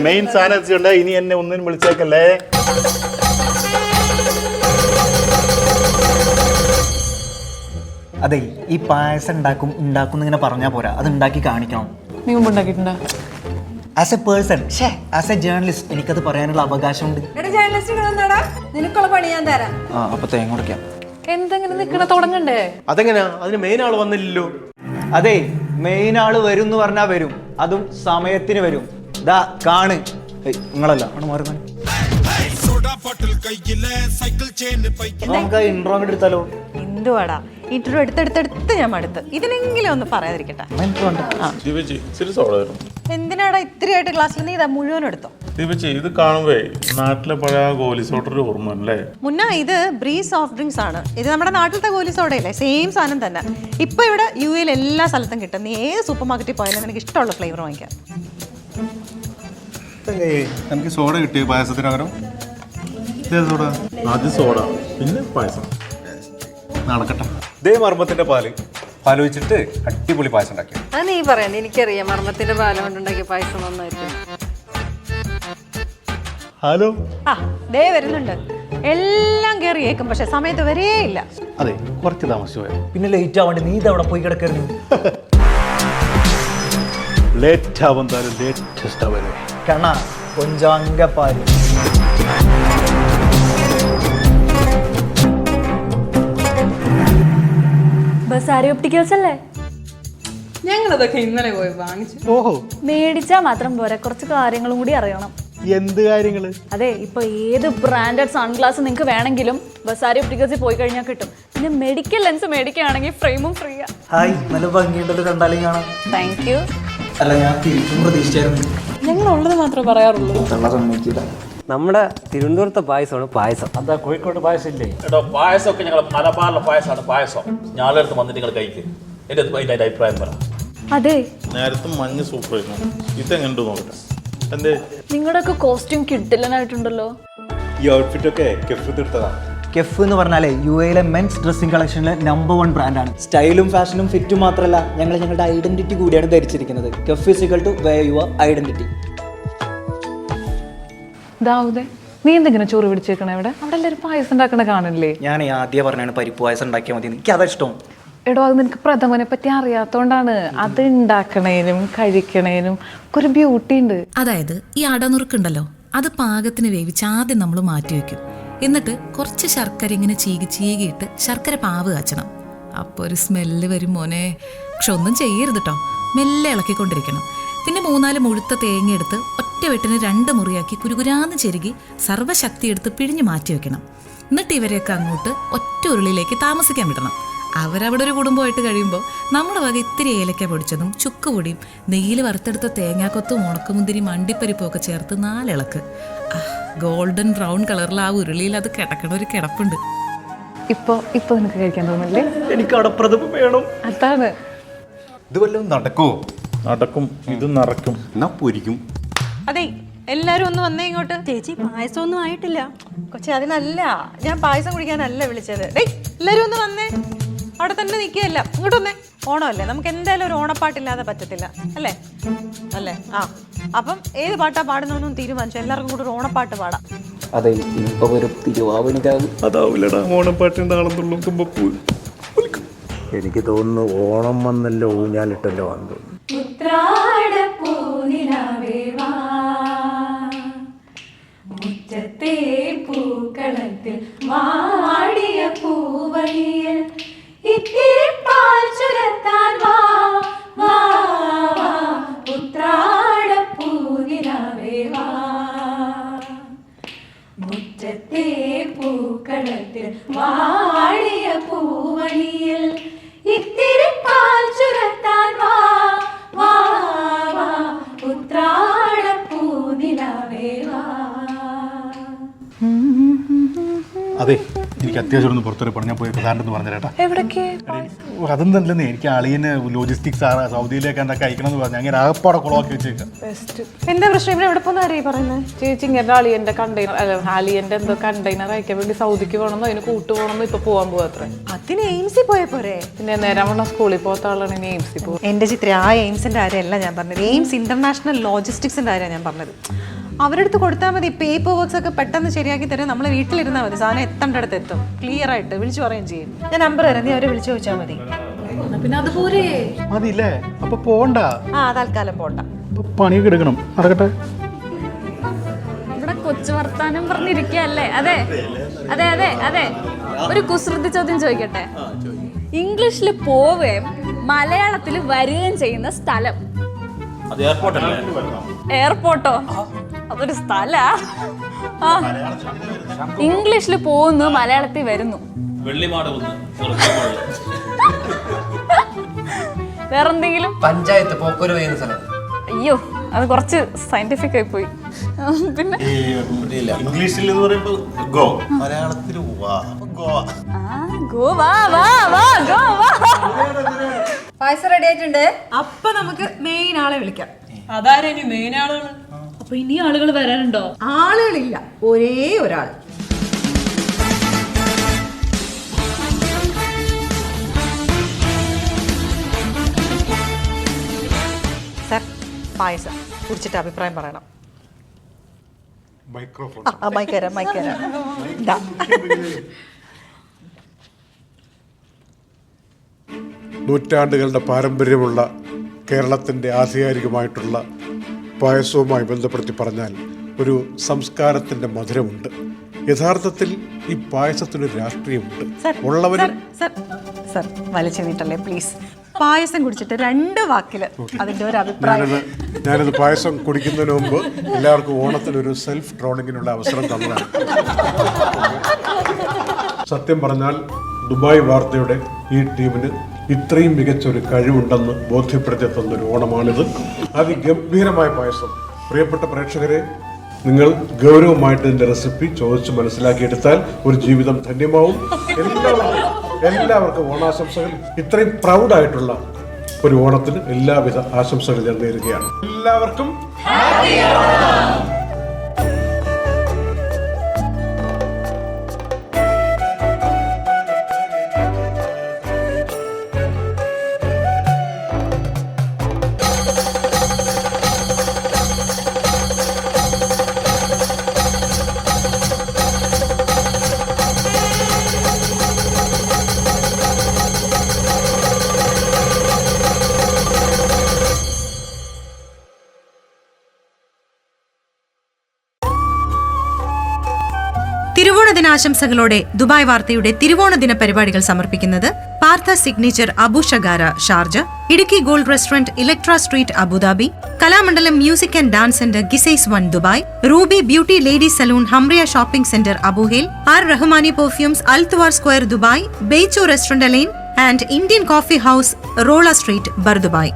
Main സാധനം ഇനി എന്നെ ഒന്നിനും വിളിച്ചേക്കല്ലേ. അതെ, ഈ പായസം ഉണ്ടാക്കും ഇങ്ങനെ പറഞ്ഞാൽ പോരാ, അത് ഉണ്ടാക്കി കാണിക്കണം. നീ മുമ്പ് ഉണ്ടാക്കിയിട്ടുണ്ടോ? As a person, as a journalist എനിക്കത് പറയാനുള്ള അവകാശമുണ്ട്. നിനക്കുള്ള പണി ഞാൻ തരാം. അപ്പൊ തേങ്ങ ഉടയ്ക്കാം. എന്തെങ്കിലും നിക്കണ തുടങ്ങണ്ടേ? അതെങ്ങനെയാ? അതിന് മെയിൻ ആള് വന്നില്ലല്ലോ. അതെ, മെയിൻ ആള് വരും എന്ന് പറഞ്ഞാൽ വരും, അതും സമയത്തിന് വരും. ദാ കാണ്. നിങ്ങളല്ല ആണ് മാറുക. നമുക്ക് ഇൻട്രോ അങ്ങോട്ട് എടുത്താലോ? എന്തുവാടാ ഇൻട്രോ എടുത്തെടുത്തെടുത്ത് ഞാൻ മടുത്ത്. ഇതിനെങ്കിലും ഒന്ന് പറയാതിരിക്കട്ടെ. എന്തിനാടാ ഇത്രയായിട്ട് ക്ലാസ്സിൽ നീ ഇതാ മുഴുവൻ എടുത്തോ? ഇത് കാണുമ്പോ നാട്ടിലെ പഴയ ഗോലി സോഡയുടെ ഓർമ്മ അല്ലേ? മുന്ന ഇത് ബ്രീസ് സോഫ്റ്റ് ഡ്രിങ്ക്സ് ആണ്. ഇത് നമ്മുടെ നാട്ടിലത്തെ ഗോലി സോഡയല്ലേ, സെയിം സാധനം തന്നെ. ഇപ്പൊ ഇവിടെ യു എയിൽ എല്ലാ സ്ഥലത്തും കിട്ടും. നീ ഏത് സൂപ്പർ മാർക്കറ്റിൽ പോയാലും നിനക്ക് ഇഷ്ടമുള്ള ഫ്ലേവർ വാങ്ങിക്കാം. എനിക്ക് സോഡ കിട്ടിയ പായസത്തിനകരം സോഡ, ആദ്യം സോഡ പിന്നെ പായസം. നടക്കട്ടെ. ഇതേ മർമ്മത്തിന്റെ പാല് ഒഴിച്ചിട്ട് അടിപൊളി പായസം ഉണ്ടാക്കി. അത് നീ പറയണ്ട, എനിക്കറിയാം മർമ്മത്തിന്റെ പാലം കൊണ്ടുണ്ടാക്കിയ പായസം നന്നായിരിക്കും. ഹലോ, ദേ വരുന്നുണ്ട്. എല്ലാം കയറി കേൾക്കും, പക്ഷെ സമയത്ത് വരേ ഇല്ല. അതെ, കുറച്ച് താമസിച്ചു പോയോ? പിന്നെ ലേറ്റ് ആവണ്ടേ? നീ ഇതവിടെ പോയി കിടക്കരുത്. ലേറ്റ് ആവുന്നാലും ലേറ്റസ്റ്റ് ആവല്ലേ കണ്ണ കൊഞ്ചാങ്കപ്പാല്. ബസാരി ഒപ്റ്റിക്കൽസ് അല്ലേ? ഞങ്ങളതൊക്കെ ഇന്നലെ പോയി വാങ്ങിച്ചു. ഓഹോ, മേടിച്ചാ മാത്രം പോരാ, കുറച്ച് കാര്യങ്ങളും കൂടി അറിയണം. എന്ത് കാര്യങ്ങള്? അതെ, ഇപ്പൊ ഏത് ബ്രാൻഡഡ് സൺഗ്ലാസ് നിങ്ങൾക്ക് വേണമെങ്കിലും ബസാരി ഒപ്റ്റിക്കൽസിൽ പോയി കഴിഞ്ഞാൽ കിട്ടും. പിന്നെ മെഡിക്കൽ ലെൻസ് മേടിക്കുകയാണെങ്കിൽ ഫ്രെയിമും ഫ്രീയാ. ഹായ്, നല്ല ഭംഗിയുണ്ടല്ലോ കണ്ടാലും കാണാം. Thank you. അല്ല, ഞാൻ തിരിച്ചും പ്രതീക്ഷിച്ചായിരുന്നു. ഞങ്ങൾ ഉള്ളത് മാത്രമേ പറയാറുള്ളൂ. നമ്മുടെ തിരുവനന്തപുരത്തെ പായസമാണ് പായസം. എന്താ കോഴിക്കോട് പായസം ഇല്ലേ? എടോ, പായസമൊക്കെ ഞങ്ങൾ മലബാറിലെ പായസമാണ് പായസം. ഞാളെടുത്ത് വന്നിട്ട് നിങ്ങൾ കഴിക്കും. എൻ്റെ അഭിപ്രായം പറ. അതെ, നേരത്തെ മഞ്ഞ് സൂപ്പർ ആയിരുന്നു. ഇതെങ്ങനെയുണ്ട് നോക്കട്ടെ. എന്തേ നിങ്ങളുടെയൊക്കെ കോസ്റ്റ്യൂം കിട്ടില്ലനായിട്ടുണ്ടല്ലോ. ഈ ഔട്ട്ഫിറ്റ് ഒക്കെ കെഫ് എടുത്തതാ. കെഫ് എന്ന് പറഞ്ഞാലേ യു എയിലെ മെൻസ് ഡ്രസ്സിംഗ് കളക്ഷനിലെ നമ്പർ 1 ബ്രാൻഡാണ്. സ്റ്റൈലും ഫാഷനും ഫിറ്റും മാത്രമല്ല, ഞങ്ങളുടെ ഐഡന്റിറ്റി കൂടിയാണ് ധരിച്ചിരിക്കുന്നത്. Kef is equal to wear your identity. ദാവൂദേ, നീ എന്തെങ്കിലും ചോറ് പിടിച്ചേക്കണേ? ഇവിടെ അവിടെ എല്ലാവരും പായസം ഉണ്ടാക്കണ കാണില്ലേ? ഞാൻ ആദ്യം പറഞ്ഞാണ് പരിപ്പ് പായസം ഉണ്ടാക്കിയാൽ മതി. എനിക്ക് അതാ ഇഷ്ടം. എടോ, അത് നിനക്ക് പ്രഥമനെ പറ്റി അറിയാത്തോണ്ടാണ്. അത് ഉണ്ടാക്കണേനും കഴിക്കണേനും ഒരു ബ്യൂട്ടി ഉണ്ട്. അതായത് ഈ അടനുറുക്കുണ്ടല്ലോ, അത് പാകത്തിന് വേവിച്ച് ആദ്യം നമ്മൾ മാറ്റി വെക്കും. എന്നിട്ട് കുറച്ച് ശർക്കര ഇങ്ങനെ ചീകിയിട്ട് ശർക്കര പാവ് കാച്ചണം. അപ്പോൾ ഒരു സ്മെല്ല് വരും മോനെ. പക്ഷെ ഒന്നും ചെയ്യരുത് കേട്ടോ, മെല്ലെ ഇളക്കിക്കൊണ്ടിരിക്കണം. പിന്നെ 3-4 മുഴുത്ത തേങ്ങ എടുത്ത് ഒറ്റ വെട്ടിന് 2 മുറിയാക്കി കുരുകുരാന്ന് ചെരുകി സർവ്വശക്തി എടുത്ത് പിഴിഞ്ഞ് മാറ്റി വെക്കണം. എന്നിട്ട് ഇവരെയൊക്കെ അങ്ങോട്ട് ഒറ്റ ഉരുളിയിലേക്ക് താമസിക്കാൻ വിടണം. അവരവിടെ ഒരു കുടുംബമായിട്ട് കഴിയുമ്പോൾ നമ്മുടെ വക ഇത്തിരി ഏലക്ക പൊടിച്ചതും ചുക്കുപൊടിയും നെയ്യിൽ വറുത്തെടുത്ത തേങ്ങാക്കൊത്തും ഉണക്കമുന്തിരി മണ്ടിപ്പരിപ്പും ഒക്കെ ചേർത്ത് 4 ഇളക്ക്. ഗോൾഡൻ ബ്രൗൺ കളറിൽ ആ ഉരുളിയിൽ അത് കിടക്കണ ഒരു കിടപ്പുണ്ട്. ഇപ്പൊ നിനക്ക് കഴിക്കാൻ തോന്നില്ലേ? എനിക്ക് അടപ്രഥമം വേണം. അതാണ്. ഇത് വല്ലതും നടക്കോ? നടക്കും, ഇത് നടക്കും. എന്നാ പൊരിക്കും. അതെ, എല്ലാരും ഒന്ന് വന്നേ ഇങ്ങോട്ട്. ചേച്ചി പായസം ഒന്നും ആയിട്ടില്ല. കൊച്ചെ, അതിനല്ല ഞാൻ പായസം കുടിക്കാനല്ല വിളിച്ചത്. എല്ലാരും ഒന്ന് വന്നേ. അവിടെ തന്നെ നിൽക്കുകയല്ല, ഇങ്ങോട്ട് വന്നേ. ഓണമല്ലേ, നമുക്ക് എന്തായാലും ഒരു ഓണപ്പാട്ടില്ലാതെ പറ്റത്തില്ല അല്ലേ? അല്ലേ? അപ്പം ഏത് പാട്ടാ പാടുന്നൊന്നും തീരുമാനിച്ചു. എല്ലാവർക്കും കൂടെ ഒരു ഓണപ്പാട്ട് പാടാം. അതെ, ഇപ്പൊ ഒരു തിരുവാവിനിക്കാവ്. അതാവില്ലടാ, ഓണപ്പാട്ടിന്റെ ആളെന്നുള്ള തുമ്പപ്പൂ. എനിക്ക് തോന്നുന്നു ഓണം വന്നല്ലോ, ഊഞ്ഞാലിട്ടല്ലോ വന്നു. മുറ്റത്തെ പൂക്കളത്തിൽ വാടിയ പൂവണിയൽ ഇത്തിരി പാൽ ചുരത്താൻ വാ വാ വാ ഉത്രാടപ്പൂനിലാവേ വാ. മുറ്റത്തെ പൂക്കളത്തിൽ വാടിയ പൂവണിയൽ ഇത്തിരി പാൽ ചുരത്താൻ വാ വാ വാ ഉത്രാടപ്പൂനിലാവേ വാ. അതെ, എനിക്ക് അത്യാവശ്യം ഒന്ന് പുറത്തൊരു പണിയാൻ പോയി പ്രധാനം പറഞ്ഞേട്ടാ. എവിടേക്ക്? അതെന്തല്ലേ എനിക്ക് അളിയന് ലോജിസ്റ്റിക്സ് സൗദിയിലേക്ക് എന്തൊക്കെ അയക്കണം എന്ന് പറഞ്ഞു അങ്ങനെ ആകപ്പാടെ കുളമാക്കി വെച്ചേക്കാം. എന്താ പ്രശ്നം? ഇവിടെ എവിടെ പോകുന്ന അറിയാം പറയുന്നത്? ചേച്ചി ഇങ്ങനെ അളിയന്റെ കണ്ടെയ്നർ അല്ല അളിയന്റെ എന്തോ കണ്ടെയ്നർ അയക്കാൻ വേണ്ടി സൗദിക്ക് പോകണമെന്നോ അതിന് കൂട്ടു പോകണമെന്നോ ഇപ്പൊ പോകാൻ പോകാത്ര. അതിന് എയിംസിൽ പോയ പോരെ? പിന്നെ നേരം വേണം സ്കൂളിൽ പോകാത്ത ആളാണ് ഇനി എയിംസിൽ പോകും. എന്റെ ചിത്ര ആ എയിംസിന്റെ കാര്യമല്ല ഞാൻ പറഞ്ഞത്. എയിംസ് ഇന്റർനാഷണൽ ലോജിസ്റ്റിക്സിന്റെ കാര്യമാണ് ഞാൻ പറഞ്ഞത്. അവരുടെ അടുത്ത് കൊടുത്താൽ മതി. പേപ്പർ വർക്ക്സ് ഒക്കെ പെട്ടെന്ന് ശരിയാക്കി തരും. നമ്മൾ വീട്ടിലിരുന്നാൽ മതി. സാധനം എത്തേണ്ടടുത്ത് എത്തും. ക്ലിയർ ആയിട്ട് വിളിച്ചു പറയുകയും ചെയ്യും. ഞാൻ നമ്പർ തരാം, നീ അവരെ വിളിച്ചു ചോദിച്ചാൽ മതി. പിന്നെ അതുപോലെ മതിയില്ലേ? അപ്പൊ പോണ്ട, തൽക്കാലം പോണ്ട. പണിയൊക്കെ എടുക്കണം. നടക്കട്ടെ. ഇവിടെ കൊച്ചു വർത്താനം പറഞ്ഞിരിക്കല്ലേ? അതെ അതെ അതെ അതെ. ഒരു കുസൃതി ചോദ്യം ചോദിക്കട്ടെ. ഇംഗ്ലീഷിൽ പോവുകയും മലയാളത്തിൽ വരികയും ചെയ്യുന്ന സ്ഥലം? അത് എയർപോർട്ടല്ലേ? എയർപോർട്ടോ? അതൊരു സ്ഥലാ? ഇംഗ്ലീഷിൽ പോകുന്നു, മലയാളത്തിൽ വരുന്നു. വെള്ളിമാട് കുന്ന്. വേറെന്തെങ്കിലും? പഞ്ചായത്ത് പോക്കൊരു ചെയ്യുന്ന സ്ഥലം. അയ്യോ, അത് കുറച്ച് സയന്റിഫിക് ആയി പോയി. പിന്നെ ഇംഗ്ലീഷിൽ എന്ന് പറയുമ്പോൾ ഗോ, മലയാളത്തിൽ ഗോവ. ഗോവ. വാ വാ ഗോവ. പായസം റെഡി ആയിട്ടുണ്ട്. അപ്പൊ നമുക്ക് മെയിൻ ആളെ വിളിക്കാം. അതാരാ ഇനി മെയിൻ ആളാണ്? അപ്പൊ ഇനി ആളുകൾ വരാനുണ്ടോ? ആളുകളില്ല, ഒരേ ഒരാൾ. സർ, പായസം കുടിച്ചിട്ട് അഭിപ്രായം പറയണം. മൈക്രോഫോൺ. മൈക്കരാം. നൂറ്റാണ്ടുകളുടെ പാരമ്പര്യമുള്ള കേരളത്തിൻ്റെ ആധികാരികമായിട്ടുള്ള പായസവുമായി ബന്ധപ്പെടുത്തി പറഞ്ഞാൽ ഒരു സംസ്കാരത്തിൻ്റെ മധുരമുണ്ട്. യഥാർത്ഥത്തിൽ ഈ പായസത്തിനൊരു രാഷ്ട്രീയമുണ്ട്. ഉള്ളവരും സർ വലിച്ചു നീട്ടല്ലേ പ്ലീസ്. പായസം കുടിച്ചിട്ട് 2 വാക്കില് അതിന്റെ ഒരു അഭിപ്രായം. ഞാനത് പായസം കുടിക്കുന്നതിന് മുമ്പ് എല്ലാവർക്കും ഓണത്തിനൊരു സെൽഫ് ട്രോളിങ്ങിനുള്ള അവസരം തന്നതാണ്. സത്യം പറഞ്ഞാൽ ദുബായ് വാർത്തയുടെ ഈ ടീമിന് ഇത്രയും മികച്ചൊരു കഴിവുണ്ടെന്ന് ബോധ്യപ്പെടുത്തി തന്നൊരു ഓണമാണിത്. അതിഗംഭീരമായ പായസം. പ്രിയപ്പെട്ട പ്രേക്ഷകരെ, നിങ്ങൾ ഗൗരവമായിട്ട് ഇതിൻ്റെ റെസിപ്പി ചോദിച്ച് മനസ്സിലാക്കിയെടുത്താൽ ഒരു ജീവിതം ധന്യമാവും. എല്ലാവർക്കും ഓണാശംസകൾ. ഇത്രയും പ്രൗഡായിട്ടുള്ള ഒരു ഓണത്തിന് എല്ലാവിധ ആശംസകൾ ഞാൻ നേരുകയാണ്. എല്ലാവർക്കും തിരുവോണ ദിനാശംസകളോടെ ദുബായ് വാർത്തയുടെ തിരുവോണ ദിന പരിപാടികൾ സമർപ്പിക്കുന്നത് Partha signature Abu Shagara Sharjah, Idukki gold restaurant Electra street Abu Dhabi, Kalamandalam music and dance centre Qusais 1 Dubai, Ruby beauty ladies salon Hamriya shopping centre Abu Hail, R Rahmani perfumes Al Twar square Dubai, ബെയ്ച്ചോ restaurant Al Ain and Indian coffee house Rolla street Bur Dubai.